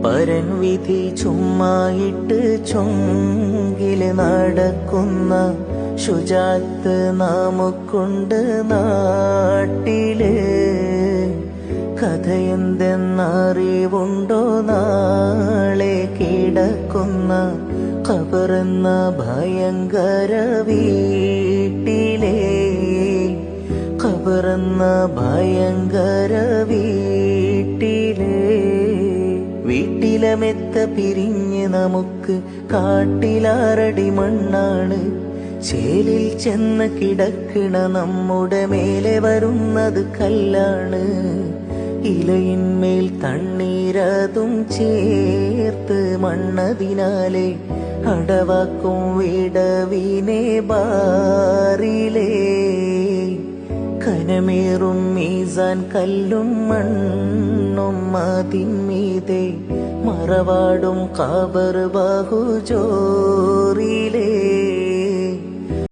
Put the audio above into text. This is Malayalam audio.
പരൻ വിധി ചുമ്മായിട്ട് ചൊങ്കില് നടക്കുന്ന ശുചാത്ത് നമുക്കുണ്ട് നാട്ടില്. കഥയെന്തെന്നറിവുണ്ടോ നാളെ കിടക്കുന്ന ഖബറെന്ന ഭയങ്കര വീട്ടിലെ, ഖബറെന്ന ഭയങ്കര വീട്ടിലെ. വീട്ടിലെ മെത്ത പിരിഞ്ഞ് നമുക്ക് കാട്ടിലാറടി മണ്ണാണ്. ചേലിൽ ചെന്ന് കിടക്കണ നമ്മുടെ മേലെ വരുന്നത് കല്ലാണ്. ഇലയിന്മേൽ തണ്ണീരതും ചേർത്ത് മണ്ണതിനാലെ അടവാക്കും വിടവിനെ ബാറിലേ. കനമേറും മീസാൻ കല്ലും മണ്ണും അതിന്മീതെ മറവാടും ഖബർ ബഹുജോറിലേ.